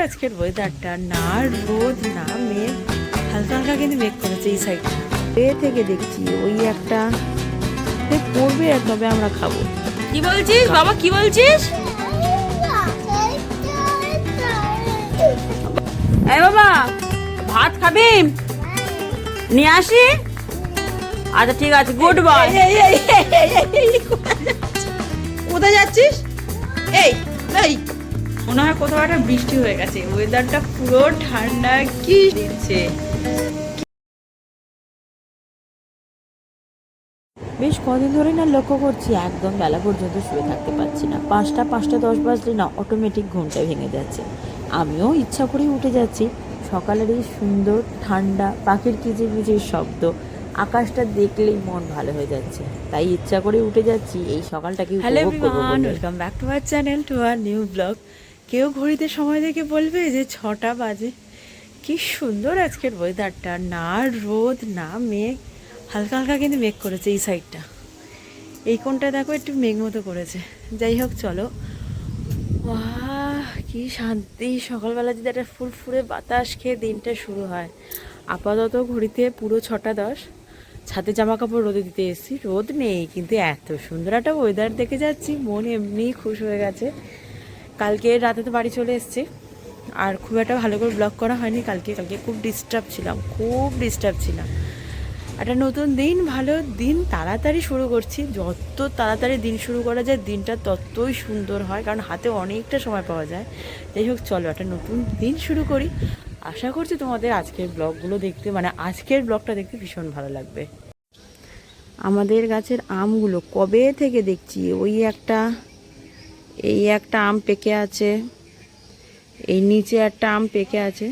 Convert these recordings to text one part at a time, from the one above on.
আজকের ওয়েদারটা, না রোদ না মেঘ, হালকা হালকা কিন্তু মেঘ করেছে এই সাইডটা। এ থেকে দেখছি ওই একটা পড়বে, তবে আমরা খাবো। কি বলছিস বাবা, কি বলছিস? এই বাবা, ভাত খাবি? নিয়ে আসি। আচ্ছা ঠিক আছে, গুড বয়। কোথায় যাচ্ছিস? এই এই মনে হয় কোথাও একটা বৃষ্টি হয়ে গেছে, ওয়েদারটা পুরো ঠান্ডা। কি দিচ্ছে, বেশ কদিন ধরেই না লক্ষ্য করছি একদম বেলা পর্যন্ত শুয়ে থাকতে পারছি না। 5টা 10 বাজলে না অটোমেটিক ঘুমটা ভেঙে যাচ্ছে। আমিও ইচ্ছা করেই উঠে যাচ্ছি। সকালের এই সুন্দর ঠান্ডা পাখির কিচিরমিচির শব্দ, আকাশটা দেখলেই মন ভালো হয়ে যাচ্ছে, তাই ইচ্ছা করে উঠে যাচ্ছি এই সকালটাকে উপভোগ করব বলে। Welcome back to our channel, to our new blog. কেউ ঘড়িতে সময় দেখে বলবে যে 6টা বাজে। কি সুন্দর আজকের ওয়েদারটা, না রোদ না মেঘ, হালকা হালকা কিন্তু মেঘ করেছে এই সাইডটা। এই কোণটা দেখো একটু মেঘ মতো করেছে। যাই হোক চলো, বাহ কি শান্তি। সকালবেলা যদি একটা ফুরফুরে বাতাস খেয়ে দিনটা শুরু হয়। আপাতত ঘড়িতে পুরো 6টা 10। ছাদে জামা কাপড় রোদে দিতে এসেছি, রোদ নেই কিন্তু এত সুন্দর একটা ওয়েদার দেখে যাচ্ছি, মন এমনিই খুশ হয়ে গেছে। কালকে রাতে তো বাড়ি চলে এসেছি, আর খুব একটা ভালো করে ব্লগ করা হয়নি কালকে খুব ডিস্টার্ব ছিলাম। একটা নতুন দিন, ভালো দিন তাড়াতাড়ি শুরু করছি। যত তাড়াতাড়ি দিন শুরু করা যায় দিনটা ততই সুন্দর হয়, কারণ হাতে অনেকটা সময় পাওয়া যায়। যাই হোক চলো, একটা নতুন দিন শুরু করি। আশা করছি তোমাদের আজকের ব্লগগুলো দেখতে, মানে আজকের ব্লগটা দেখতে ভীষণ ভালো লাগবে। আমাদের গাছের আমগুলো কবে থেকে দেখছি, এই একটা আম পেকে আছে, এই নিচে একটা আম পেকে আছে,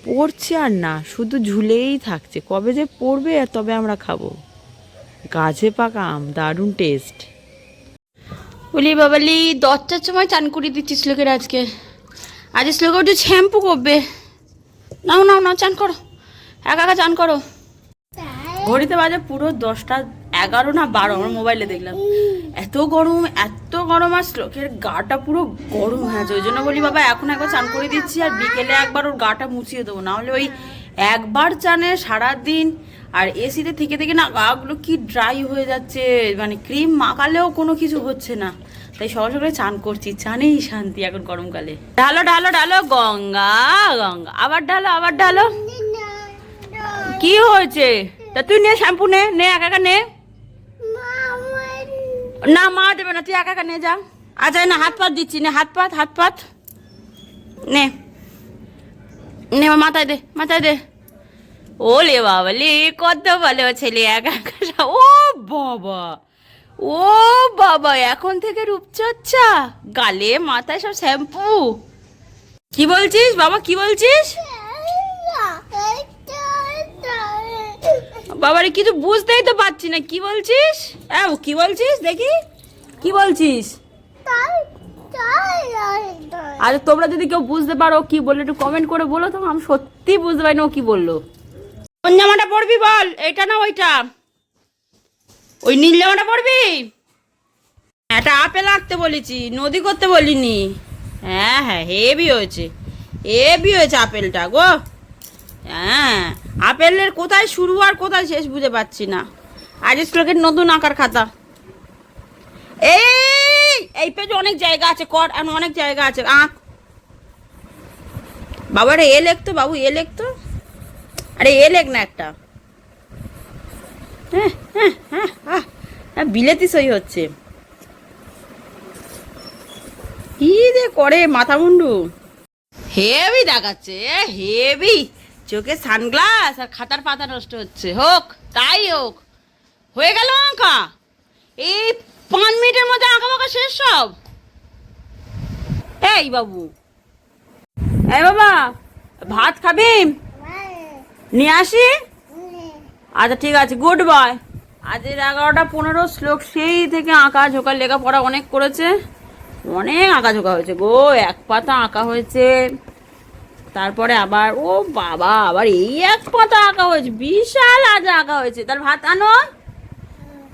পড়ছে আর না, শুধু ঝুলেই থাকছে। কবে যে পড়বে আর তবে আমরা খাবো। গাছে পাকা আম, দারুণ টেস্ট। বলি বাবালি 10টার সময় চান করিয়ে দিচ্ছি শ্লোকের আজকে। আজ শ্লোকে একটু শ্যাম্পু করবে। নাও নাও নাও, চান করো, একা চান করো। ঘড়িতে বাজে পুরো 10টা 11 না 12, আমার মোবাইলে দেখলাম। এত গরম আর শ্লোকের গাটা পুরো গরম হয়ে আছে। ওই জন্য বলি বাবা এখন একবার চান করে দিচ্ছি, আর বিকেলে একবার ওর গাটা মুছিয়ে দেবো, নাহলে ওই একবার চানে সারাদিন। আর এসিতে থেকে থেকে না গাগুলো কি ড্রাই হয়ে যাচ্ছে, মানে ক্রিম মাখালেও কোনো কিছু হচ্ছে না। তাই সকাল সকালে চান করছি, চানেই শান্তি এখন গরমকালে। ঢালো ঢালো ঢালো, গঙ্গা গঙ্গা, আবার ঢালো। কি হয়েছে? তা তুই নে, শ্যাম্পু নে একা নে। না মা দেবে না, তুই একা নিয়ে যা। আচ্ছা না, হাত পাত দিচ্ছি, নে হাত পাত নে মাথায় দে। ওলে বাবা লে, কত ভালো ছেলে, একা ও বাবা এখন থেকে রূপচর্চা, গালে মাথায় সব শ্যাম্পু। কি বলছিস বাবা, কি বলছিস? বাবারে কিছু বুঝতেই তো পারছি না, কি বলছিস? কি বলছিস দেখি, কি বলছিস? আরে তোমরা যদি কেউ বুঝতে পারো কি বললো একটু কমেন্ট করে বলো তো, আমি সত্যি বুঝতে পারি না ও কি বললো। কোন জামাটা পরবি বল, এটা না ওইটা? ওই নীল জামাটা পরবি? একটা আপেল আঁকতে বলেছি, নদী করতে বলিনি। হ্যাঁ হেভি হয়েছে আপেলটা গো। হ্যাঁ, আপেলের কোথায় শুরু আর কোথায় শেষ বুঝে পাচ্ছি না। আজ শ্লোকের নতুন আঁকার খাতা। এই পেজে অনেক জায়গা আছে, অনেক জায়গা আছে, আঁক। বাবারে এ লেখতো, বাবু এ লেখতো। আরে এ লেখ না একটা। বিলেতি সই হচ্ছে। কি যে করে মাথা মুন্ডু, হেভি দেখাচ্ছে, হেভি। চোখে সানগ্লাস আর খাতার পাতা নষ্ট হচ্ছে। হোক তাই হোক, হয়ে গেল আঁকা। এই 5 মিনিটের মধ্যে আঁকা বাঁকা শেষ সব। এই বাবু, বাবা ভাত খাবি? নিয়ে আসি। আচ্ছা ঠিক আছে, গুড বয়। আজ 11টা 15 শ্লোক সেই থেকে আঁকা ঝোঁকা লেখাপড়া অনেক করেছে, অনেক আঁকা ঝোঁকা হয়েছে গো। 1 পাতা আঁকা হয়েছে, তারপরে আবার ও বাবা আবার এই 1 পাতা আঁকা হয়েছে, বিশাল আজ আঁকা হয়েছে। তার ভাত আনো।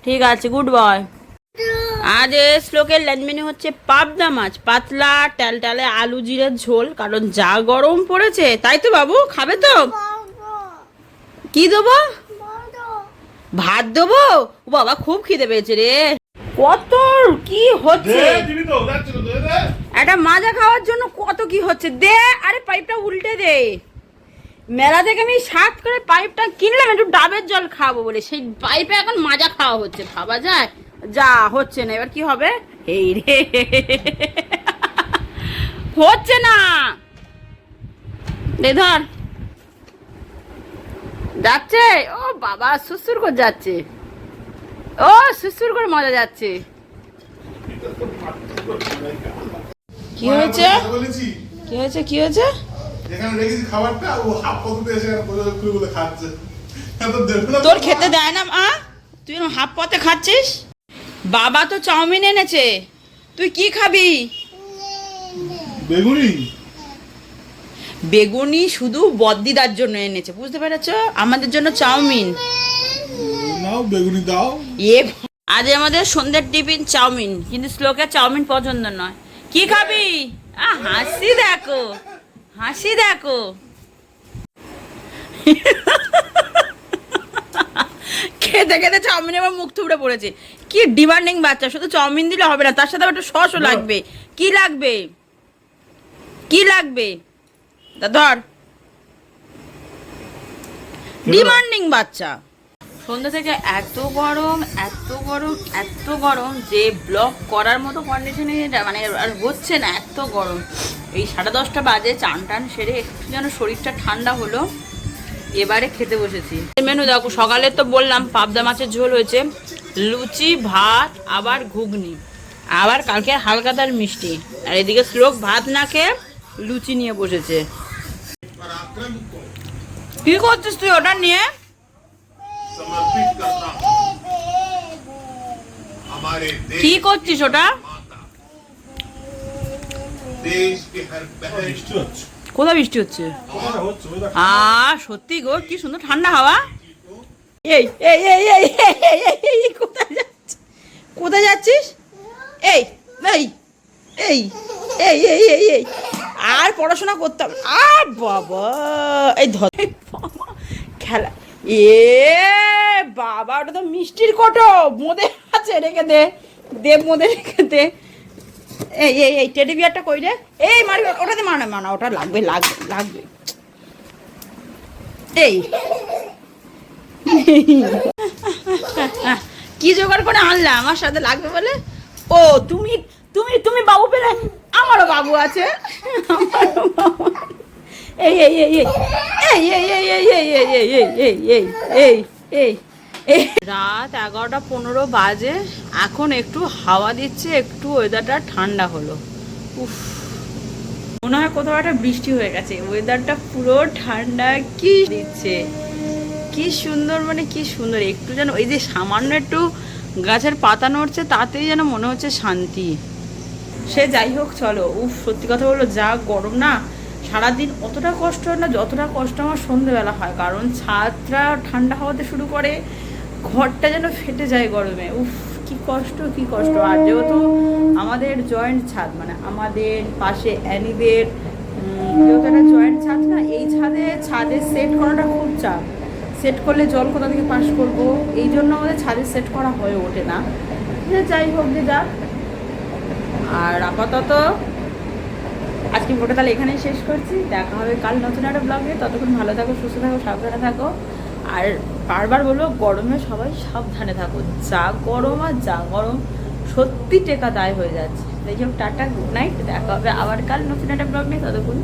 ঠিক আছে, গুড বয়। আজ শ্লোকের লাঞ্চ মেনু হচ্ছে পাবদা মাছ, পাতলা টালটালে আলু জিরের ঝোল, কারণ যা গরম পড়েছে। তাই তো বাবু, খাবে তো? কি দেবো? ভাত দেবো? ও বাবা, খুব খিদে পেয়েছে রে। কত কি হচ্ছে একটা মাজা খাওয়ার জন্য, কত কি হচ্ছে। দে, আরে পাইপটা উল্টে দে। মেলা থেকে আমি সাত করে পাইপটা কিনলাম একটু ডাবের জল খাবো বলে, সেই পাইপে এখন মাজা খাওয়া হচ্ছে। ভাবা যায়? যা হচ্ছে না, এবার কি হবে? এই রে, হচ্ছে না। দে ধর, যাচ্ছে। ও বাবা, সুসুর করে যাচ্ছে। ও সুসুর করে মজা যাচ্ছে। কি হয়েছে? কি হয়েছে? কি হয়েছে? তোর খেতে দেয় না মা? তুই হাফ পথে খাচ্ছিস? বাবা তো চাউমিন এনেছে, তুই কি খাবি? বেগুনি। বেগুনি শুধু বদ্দিদার জন্য এনেছে, বুঝতে পেরেছ? আমাদের জন্য চাউমিন। নাও বেগুনি দাও। আজ আমাদের সন্ধ্যের টিফিন চাউমিন, কিন্তু শ্লোকের চাউমিন পছন্দ নয়। কি খাবি? হাসি দেখো, হাসি দেখো। খেতে খেতে চাউমিন এবার মুখ থুবড়ে পড়েছে। কি ডিমান্ডিং বাচ্চা, শুধু চাউমিন দিলে হবে না, তার সাথে আবার একটু সসও লাগবে। কি লাগবে? কি লাগবে? ধর, ডিমান্ডিং বাচ্চা। সন্ধ্যা থেকে এত গরম, এত গরম, এত গরম যে ব্লগ করার মতো কন্ডিশনে মানে আর হচ্ছে না, এত গরম। এই 10:30 বাজে, চান টান সেরে একটু যেন শরীরটা ঠান্ডা হলো, এবারে খেতে বসেছি। মেনু দেখো, সকালে তো বললাম পাবদা মাছের ঝোল হয়েছে, লুচি, ভাত, আবার ঘুগনি, আবার কালকে হালকা দাল মিষ্টি। আর এদিকে শ্লোক ভাত না খেয়ে লুচি নিয়ে বসেছে। কি করছিস তুই ওটা নিয়ে? কি করছিস ওটা? কোথায় বৃষ্টি হচ্ছে? সত্যি গো, কি সুন্দর ঠান্ডা হাওয়া। এই এই এই এই এই কোথায় যাচ্ছিস? কোথায় যাচ্ছিস? এই এই এই এই এই এই এই আর পড়াশোনা করতাম। আর বাবা, এই ধর খেলা। বাবা, ওটা তো মিষ্টির কোটো, মোদে আছে, রেখে দে, দেব মোদে রেখে দে। এই এই এই টেডি বিয়ারটা কই রে? এই মারি, ওটাতে মানা মানা, ওটা লাগবে লাগবে লাগবে। এই কি জোগাড় করে আনলা আমার সাথে লাগবে বলে? ও তুমি তুমি তুমি বাবু পেলে? আমারও বাবু আছে, আমারও বাবু। এই এই এই এই এই এই এই এই এই এই এই এই এই এই এই এই রাত 11:15 বাজে, এখন একটু হাওয়া দিচ্ছে, একটু ওয়েদারটা ঠান্ডা হলো। উফ, মনে হয় কোথাও একটা বৃষ্টি হয়ে গেছে, ওয়েদারটা পুরো ঠান্ডা। কি দিচ্ছে, কি সুন্দর, মানে কি সুন্দর। একটু যেন ওই যে সামান্য একটু গাছের পাতা নড়ছে, তাতেই যেন মনে হচ্ছে শান্তি। সে যাই হোক, চলো। উফ, সত্যি কথা বললো, যা গরম না, সারাদিন অতটা কষ্ট হয় না যতটা কষ্ট আমার সন্ধ্যেবেলা হয়, কারণ ছাদটা ঠান্ডা হওয়াতে শুরু করে, ঘরটা যেন ফেটে যায় গরমে। উফ, কি কষ্ট, কি কষ্ট। আর যেহেতু আমাদের জয়েন্ট ছাদ, মানে আমাদের পাশে অ্যানিদের যেহেতু একটা জয়েন্ট ছাদ না, এই ছাদে সেট করাটা খুব চাপ। সেট করলে জল কোথা থেকে পাস করবো, এই জন্য আমাদের ছাদে সেট করা হয়ে ওঠে না। যাই হোক, যে যাক। আর আপাতত আজকে ভিডিওটা তাহলে এখানেই শেষ করছি। দেখা হবে কাল নতুন একটা ব্লগে। ততক্ষণ ভালো থাকো, সুস্থ থাকো, সাবধানে থাকো। আর বারবার বলবো, গরমে সবাই সাবধানে থাকো। যা গরম, আর যা গরম, সত্যি টেকা দায় হয়ে যাচ্ছে। যাই হোক, টাটা, গুড নাইট। দেখা হবে আবার কাল নতুন একটা ব্লগ নিয়ে। ততক্ষণ